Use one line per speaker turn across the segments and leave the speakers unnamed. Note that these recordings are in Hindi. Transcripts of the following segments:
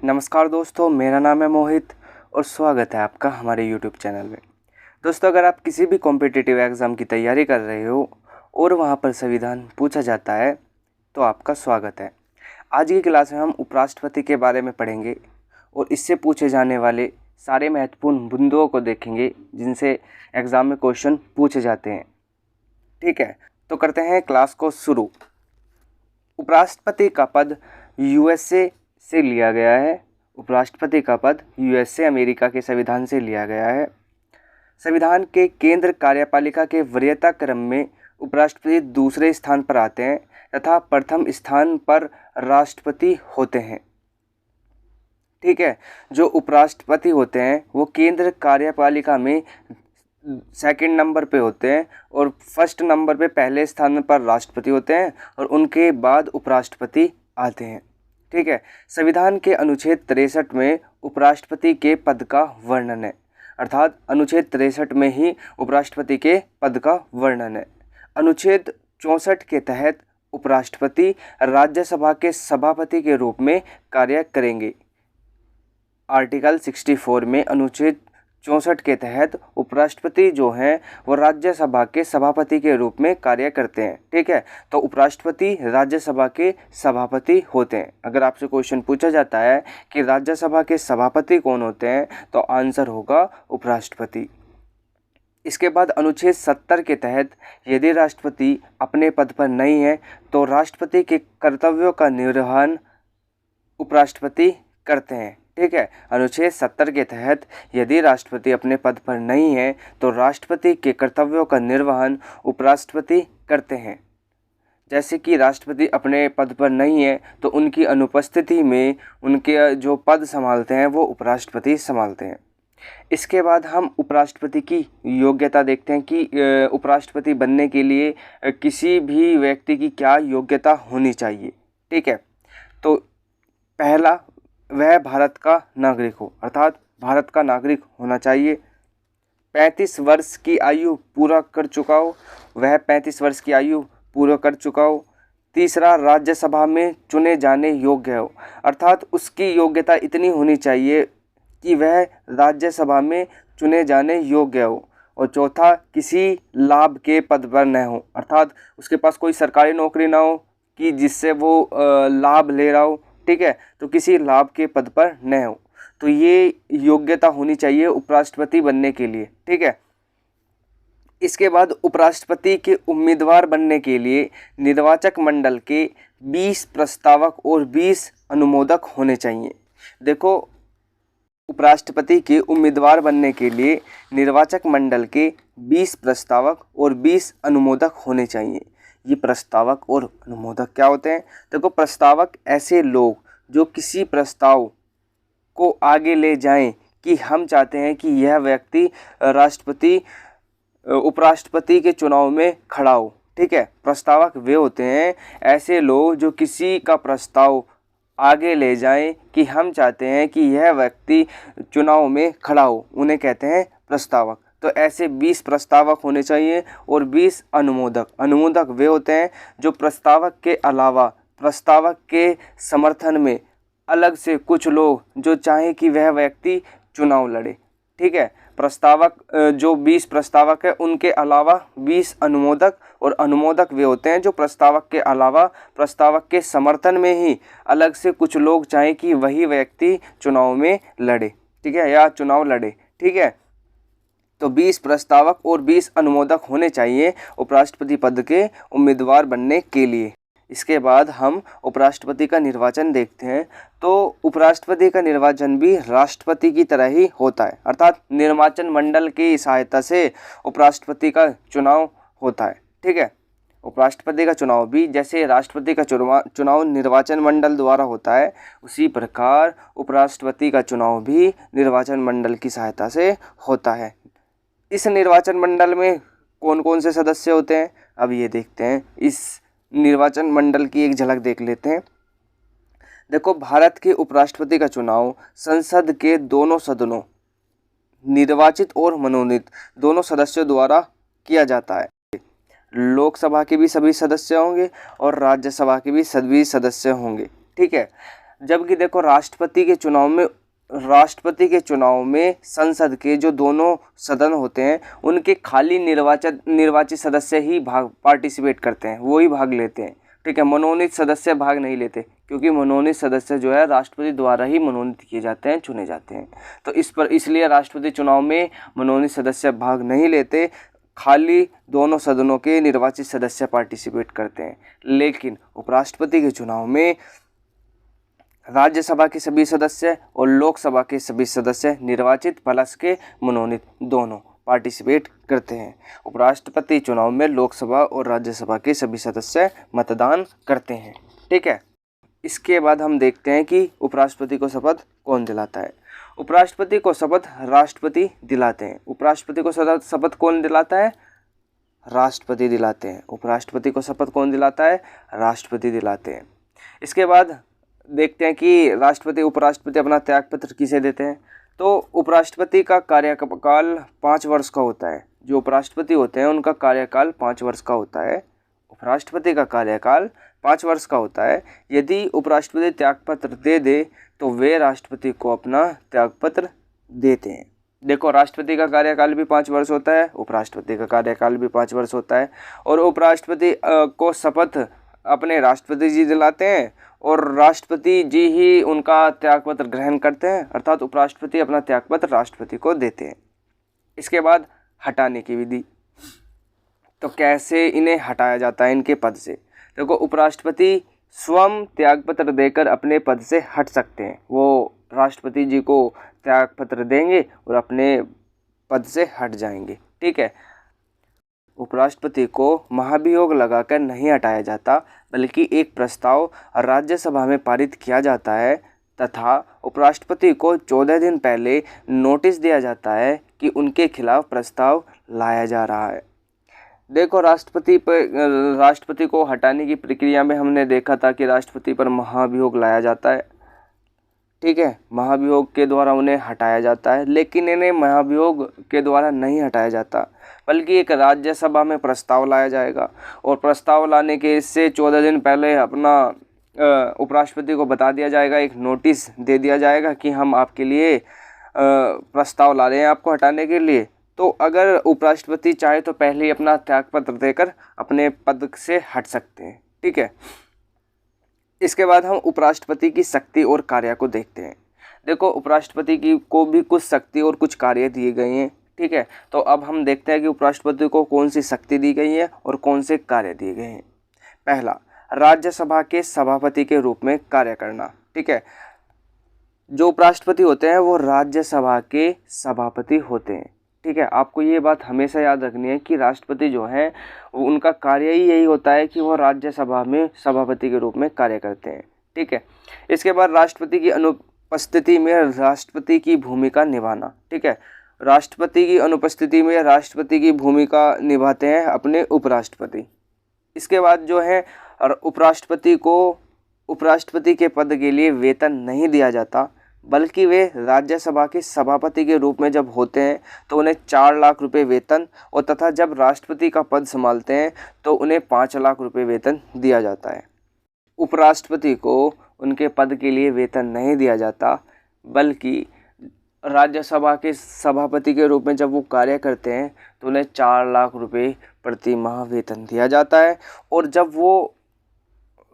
नमस्कार दोस्तों, मेरा नाम है मोहित और स्वागत है आपका हमारे YouTube चैनल में। दोस्तों, अगर आप किसी भी कॉम्पिटिटिव एग्ज़ाम की तैयारी कर रहे हो और वहां पर संविधान पूछा जाता है तो आपका स्वागत है। आज की क्लास में हम उपराष्ट्रपति के बारे में पढ़ेंगे और इससे पूछे जाने वाले सारे महत्वपूर्ण बिंदुओं को देखेंगे जिनसे एग्ज़ाम में क्वेश्चन पूछे जाते हैं। ठीक है, तो करते हैं क्लास को शुरू। उपराष्ट्रपति का पद USA से लिया गया है। उपराष्ट्रपति का पद USA अमेरिका के संविधान से लिया गया है। संविधान के केंद्र कार्यपालिका के वरीयता क्रम में उपराष्ट्रपति दूसरे स्थान पर आते हैं तथा प्रथम स्थान पर राष्ट्रपति होते हैं। ठीक है, जो उपराष्ट्रपति होते हैं वो केंद्र कार्यपालिका में सेकंड नंबर पे होते हैं और फर्स्ट नंबर पे पहले स्थान पर राष्ट्रपति होते हैं और उनके बाद उपराष्ट्रपति आते हैं। ठीक है, संविधान के अनुच्छेद 63 में उपराष्ट्रपति के पद का वर्णन है, अर्थात अनुच्छेद 63 में ही उपराष्ट्रपति के पद का वर्णन है। अनुच्छेद 64 के तहत उपराष्ट्रपति राज्यसभा के सभापति के रूप में कार्य करेंगे। आर्टिकल 64 में अनुच्छेद 64 के तहत उपराष्ट्रपति जो हैं वो राज्यसभा के सभापति के रूप में कार्य करते हैं। ठीक है, तो उपराष्ट्रपति राज्यसभा के सभापति होते हैं। अगर आपसे क्वेश्चन पूछा जाता है कि राज्यसभा के सभापति कौन होते हैं तो आंसर होगा उपराष्ट्रपति। इसके बाद अनुच्छेद 70 के तहत यदि राष्ट्रपति अपने पद पर नहीं है तो राष्ट्रपति के कर्तव्यों का निर्वहन उपराष्ट्रपति करते हैं। ठीक है, अनुच्छेद 70 के तहत यदि राष्ट्रपति अपने पद पर नहीं है तो राष्ट्रपति के कर्तव्यों का निर्वहन उपराष्ट्रपति करते हैं। जैसे कि राष्ट्रपति अपने पद पर नहीं है तो उनकी अनुपस्थिति में उनके जो पद संभालते हैं वो उपराष्ट्रपति संभालते हैं। इसके बाद हम उपराष्ट्रपति की योग्यता देखते हैं कि उपराष्ट्रपति बनने के लिए किसी भी व्यक्ति की क्या योग्यता होनी चाहिए। ठीक है, तो पहला, वह भारत का नागरिक हो, अर्थात भारत का नागरिक होना चाहिए। 35 वर्ष की आयु पूरा कर चुका हो, वह 35 वर्ष की आयु पूरा कर चुका हो। तीसरा, राज्यसभा में चुने जाने योग्य हो, अर्थात उसकी योग्यता इतनी होनी चाहिए कि वह राज्यसभा में चुने जाने योग्य हो। और चौथा, किसी लाभ के पद पर न हो, अर्थात उसके पास कोई सरकारी नौकरी ना हो कि जिससे वो लाभ ले रहा हो। ठीक है, तो किसी लाभ के पद पर न हो। तो ये योग्यता होनी चाहिए उपराष्ट्रपति बनने के लिए। ठीक है, इसके बाद उपराष्ट्रपति के उम्मीदवार बनने के लिए निर्वाचक मंडल के 20 प्रस्तावक और 20 अनुमोदक होने चाहिए। देखो, उपराष्ट्रपति के उम्मीदवार बनने के लिए निर्वाचक मंडल के 20 प्रस्तावक और 20 अनुमोदक होने चाहिए। ये प्रस्तावक और अनुमोदक क्या होते हैं? देखो, प्रस्तावक ऐसे लोग जो किसी प्रस्ताव को आगे ले जाएं कि हम चाहते हैं कि यह व्यक्ति उपराष्ट्रपति के चुनाव में खड़ा हो। ठीक है, प्रस्तावक वे होते हैं ऐसे लोग जो किसी का प्रस्ताव आगे ले जाएं कि हम चाहते हैं कि यह व्यक्ति चुनाव में खड़ा हो, उन्हें कहते हैं प्रस्तावक। तो ऐसे 20 प्रस्तावक होने चाहिए और 20 अनुमोदक। अनुमोदक वे होते हैं जो प्रस्तावक के अलावा प्रस्तावक के समर्थन में अलग से कुछ लोग जो चाहें कि वह व्यक्ति चुनाव लड़े। ठीक है, प्रस्तावक जो 20 प्रस्तावक है उनके अलावा 20 अनुमोदक, और अनुमोदक वे होते हैं जो प्रस्तावक के अलावा प्रस्तावक के समर्थन में ही अलग से कुछ लोग चाहें कि वही व्यक्ति चुनाव में लड़े। ठीक है, या चुनाव लड़े। ठीक है, तो 20 प्रस्तावक और 20 अनुमोदक होने चाहिए उपराष्ट्रपति पद के उम्मीदवार बनने के लिए। इसके बाद हम उपराष्ट्रपति का निर्वाचन देखते हैं। तो उपराष्ट्रपति का निर्वाचन भी राष्ट्रपति की तरह ही होता है, अर्थात निर्वाचन मंडल की सहायता से उपराष्ट्रपति का चुनाव होता है। ठीक है, उपराष्ट्रपति का चुनाव भी जैसे राष्ट्रपति का चुनाव निर्वाचन मंडल द्वारा होता है, उसी प्रकार उपराष्ट्रपति का चुनाव भी निर्वाचन मंडल की सहायता से होता है। इस निर्वाचन मंडल में कौन कौन से सदस्य होते हैं, अब ये देखते हैं। इस निर्वाचन मंडल की एक झलक देख लेते हैं। देखो, भारत के उपराष्ट्रपति का चुनाव संसद के दोनों सदनों, निर्वाचित और मनोनीत दोनों सदस्यों द्वारा किया जाता है। लोकसभा के भी सभी सदस्य होंगे और राज्यसभा के भी सभी सदस्य होंगे। ठीक है, जबकि देखो राष्ट्रपति के चुनाव में संसद के जो दोनों सदन होते हैं उनके खाली निर्वाचित सदस्य ही पार्टिसिपेट करते हैं, वो ही भाग लेते हैं। ठीक है, मनोनीत सदस्य भाग नहीं लेते, क्योंकि मनोनीत सदस्य जो है राष्ट्रपति द्वारा ही मनोनीत किए जाते हैं, चुने जाते हैं। तो इसलिए राष्ट्रपति चुनाव में मनोनीत सदस्य भाग नहीं लेते, खाली दोनों सदनों के निर्वाचित सदस्य पार्टिसिपेट करते हैं। लेकिन उपराष्ट्रपति के चुनाव में राज्यसभा के सभी सदस्य और लोकसभा के सभी सदस्य निर्वाचित प्लस के मनोनीत दोनों पार्टिसिपेट करते हैं। उपराष्ट्रपति चुनाव में लोकसभा और राज्यसभा के सभी सदस्य मतदान करते हैं। ठीक है, इसके बाद हम देखते हैं कि उपराष्ट्रपति को शपथ कौन दिलाता है। उपराष्ट्रपति को शपथ राष्ट्रपति दिलाते हैं। उपराष्ट्रपति को शपथ कौन दिलाता है? राष्ट्रपति दिलाते हैं। उपराष्ट्रपति को शपथ कौन दिलाता है? राष्ट्रपति दिलाते हैं। इसके बाद देखते हैं कि राष्ट्रपति उपराष्ट्रपति अपना त्यागपत्र किसे देते हैं। तो उपराष्ट्रपति का कार्यकाल 5 वर्ष का होता है। जो उपराष्ट्रपति होते हैं उनका कार्यकाल 5 वर्ष का होता है। उपराष्ट्रपति का कार्यकाल 5 वर्ष का होता है। यदि उपराष्ट्रपति त्यागपत्र दे दे तो वे राष्ट्रपति को अपना त्यागपत्र देते हैं। देखो, राष्ट्रपति का कार्यकाल भी 5 वर्ष होता है, उपराष्ट्रपति का कार्यकाल भी 5 वर्ष होता है। और उपराष्ट्रपति को शपथ अपने राष्ट्रपति जी दिलाते हैं और राष्ट्रपति जी ही उनका त्यागपत्र ग्रहण करते हैं, अर्थात उपराष्ट्रपति अपना त्यागपत्र राष्ट्रपति को देते हैं। इसके बाद हटाने की विधि। तो कैसे इन्हें हटाया जाता है इनके पद से? देखो, उपराष्ट्रपति स्वयं त्यागपत्र देकर अपने पद से हट सकते हैं। वो राष्ट्रपति जी को त्यागपत्र देंगे और अपने पद से हट जाएंगे। ठीक है, उपराष्ट्रपति को महाभियोग लगाकर नहीं हटाया जाता, बल्कि एक प्रस्ताव राज्यसभा में पारित किया जाता है तथा उपराष्ट्रपति को 14 दिन पहले नोटिस दिया जाता है कि उनके खिलाफ प्रस्ताव लाया जा रहा है। देखो, राष्ट्रपति को हटाने की प्रक्रिया में हमने देखा था कि राष्ट्रपति पर महाभियोग लाया जाता है। ठीक है, महाभियोग के द्वारा उन्हें हटाया जाता है, लेकिन इन्हें महाभियोग के द्वारा नहीं हटाया जाता, बल्कि एक राज्यसभा में प्रस्ताव लाया जाएगा और प्रस्ताव लाने के से 14 दिन पहले अपना उपराष्ट्रपति को बता दिया जाएगा, एक नोटिस दे दिया जाएगा कि हम आपके लिए प्रस्ताव ला रहे हैं आपको हटाने के लिए। तो अगर उपराष्ट्रपति चाहे तो पहले ही अपना त्यागपत्र देकर अपने पद से हट सकते हैं। ठीक है, इसके बाद हम उपराष्ट्रपति की शक्ति और कार्य को देखते हैं। देखो, उपराष्ट्रपति को भी कुछ शक्ति और कुछ कार्य दिए गए हैं। ठीक है, तो अब हम देखते हैं कि उपराष्ट्रपति को कौन सी शक्ति दी गई है और कौन से कार्य दिए गए हैं। पहला, राज्यसभा के सभापति के रूप में कार्य करना। ठीक है, जो उपराष्ट्रपति होते हैं वो राज्यसभा के सभापति होते हैं। ठीक है, आपको ये बात हमेशा याद रखनी है कि राष्ट्रपति जो हैं उनका कार्य ही यही होता है कि वो राज्यसभा में सभापति के रूप में कार्य करते हैं। ठीक है, इसके बाद राष्ट्रपति की अनुपस्थिति में राष्ट्रपति की भूमिका निभाना। ठीक है, राष्ट्रपति की अनुपस्थिति में राष्ट्रपति की भूमिका निभाते हैं अपने उपराष्ट्रपति। इसके बाद जो है उपराष्ट्रपति के पद के लिए वेतन नहीं दिया जाता, बल्कि वे राज्यसभा के सभापति के रूप में जब होते हैं तो उन्हें 4 लाख रुपए वेतन और तथा जब राष्ट्रपति का पद संभालते हैं तो उन्हें 5 लाख रुपए वेतन दिया जाता है। उपराष्ट्रपति को उनके पद के लिए वेतन नहीं दिया जाता, बल्कि राज्यसभा के सभापति के रूप में जब वो कार्य करते हैं तो उन्हें 4 लाख रुपए प्रति माह वेतन दिया जाता है। और जब वो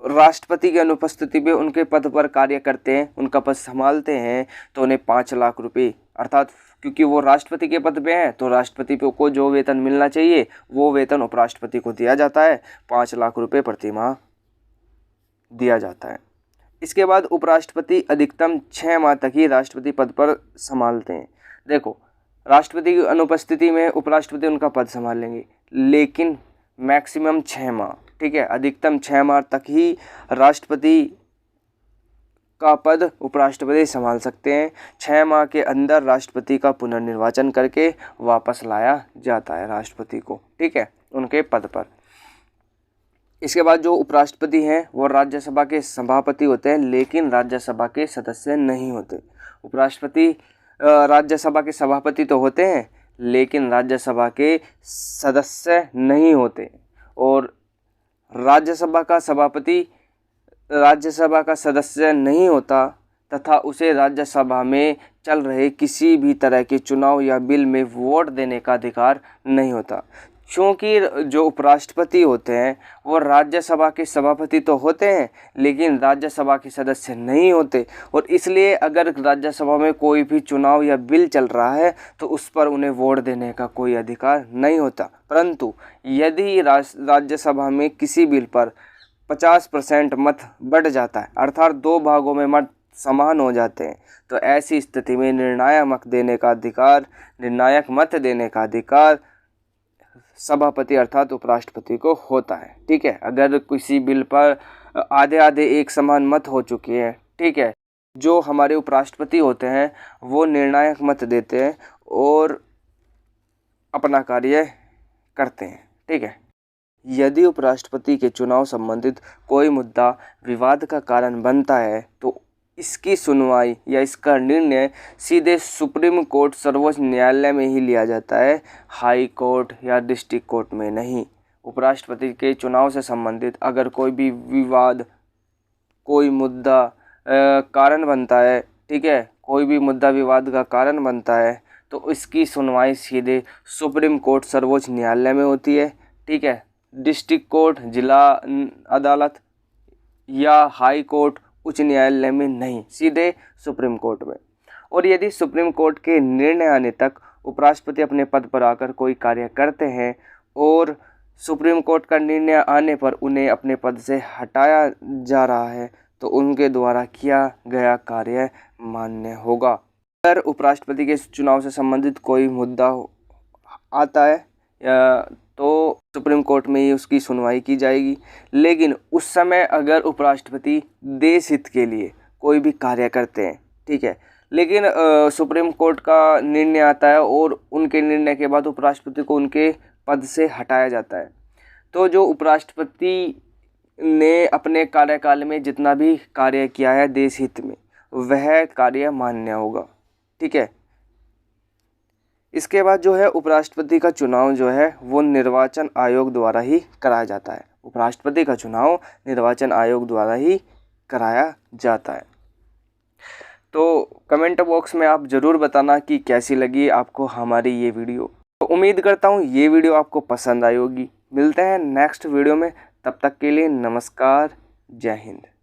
राष्ट्रपति की अनुपस्थिति में उनके पद पर कार्य करते हैं, उनका पद संभालते हैं, तो उन्हें 5 लाख रुपए, अर्थात क्योंकि वो राष्ट्रपति के पद पे हैं तो राष्ट्रपति को जो वेतन मिलना चाहिए वो वेतन उपराष्ट्रपति को दिया जाता है। 5 लाख रुपए प्रति माह दिया जाता है। इसके बाद उपराष्ट्रपति अधिकतम 6 माह तक ही राष्ट्रपति पद पर संभालते हैं। देखो, राष्ट्रपति की अनुपस्थिति में उपराष्ट्रपति उनका पद संभाल लेंगे, लेकिन मैक्सिमम 6 माह। ठीक है, अधिकतम 6 माह तक ही राष्ट्रपति का पद उपराष्ट्रपति संभाल सकते हैं। 6 माह के अंदर राष्ट्रपति का पुनर्निर्वाचन करके वापस लाया जाता है राष्ट्रपति को। ठीक है, उनके पद पर। इसके बाद जो उपराष्ट्रपति हैं वो राज्यसभा के सभापति होते हैं, लेकिन राज्यसभा के सदस्य नहीं होते। उपराष्ट्रपति राज्यसभा के सभापति तो होते हैं, लेकिन राज्यसभा के सदस्य नहीं होते। और राज्यसभा का सभापति राज्यसभा का सदस्य नहीं होता तथा उसे राज्यसभा में चल रहे किसी भी तरह के चुनाव या बिल में वोट देने का अधिकार नहीं होता। क्योंकि जो उपराष्ट्रपति होते हैं वो राज्यसभा के सभापति तो होते हैं लेकिन राज्यसभा के सदस्य नहीं होते, और इसलिए अगर राज्यसभा में कोई भी चुनाव या बिल चल रहा है तो उस पर उन्हें वोट देने का कोई अधिकार नहीं होता। परंतु यदि राज्यसभा में किसी बिल पर 50% मत बढ़ जाता है, अर्थात 2 भागों में मत समान हो जाते हैं, तो ऐसी स्थिति में निर्णायक मत देने का अधिकार सभापति अर्थात उपराष्ट्रपति को होता है। ठीक है, अगर किसी बिल पर आधे आधे एक समान मत हो चुके हैं, ठीक है, जो हमारे उपराष्ट्रपति होते हैं वो निर्णायक मत देते हैं और अपना कार्य करते हैं। ठीक है, यदि उपराष्ट्रपति के चुनाव संबंधित कोई मुद्दा विवाद का कारण बनता है तो इसकी सुनवाई या इसका निर्णय सीधे सुप्रीम कोर्ट सर्वोच्च न्यायालय में ही लिया जाता है, हाई कोर्ट या डिस्ट्रिक्ट कोर्ट में नहीं। उपराष्ट्रपति के चुनाव से संबंधित अगर कोई भी विवाद, कोई मुद्दा कारण बनता है, ठीक है, कोई भी मुद्दा विवाद का कारण बनता है तो इसकी सुनवाई सीधे सुप्रीम कोर्ट सर्वोच्च न्यायालय में होती है। ठीक है, डिस्ट्रिक्ट कोर्ट, जिला अदालत या हाई कोर्ट, उच्च न्यायालय में नहीं, सीधे सुप्रीम कोर्ट में। और यदि सुप्रीम कोर्ट के निर्णय आने तक उपराष्ट्रपति अपने पद पर आकर कोई कार्य करते हैं और सुप्रीम कोर्ट का निर्णय आने पर उन्हें अपने पद से हटाया जा रहा है तो उनके द्वारा किया गया कार्य मान्य होगा। अगर उपराष्ट्रपति के चुनाव से संबंधित कोई मुद्दा आता है तो सुप्रीम कोर्ट में ही उसकी सुनवाई की जाएगी, लेकिन उस समय अगर उपराष्ट्रपति देश हित के लिए कोई भी कार्य करते हैं, ठीक है, लेकिन सुप्रीम कोर्ट का निर्णय आता है और उनके निर्णय के बाद उपराष्ट्रपति को उनके पद से हटाया जाता है, तो जो उपराष्ट्रपति ने अपने कार्यकाल में जितना भी कार्य किया है देश हित में वह कार्य मान्य होगा। ठीक है, इसके बाद जो है उपराष्ट्रपति का चुनाव जो है वो निर्वाचन आयोग द्वारा ही कराया जाता है। उपराष्ट्रपति का चुनाव निर्वाचन आयोग द्वारा ही कराया जाता है। तो कमेंट बॉक्स में आप ज़रूर बताना कि कैसी लगी आपको हमारी ये वीडियो। तो उम्मीद करता हूँ ये वीडियो आपको पसंद आई होगी। मिलते हैं नेक्स्ट वीडियो में, तब तक के लिए नमस्कार, जय हिंद।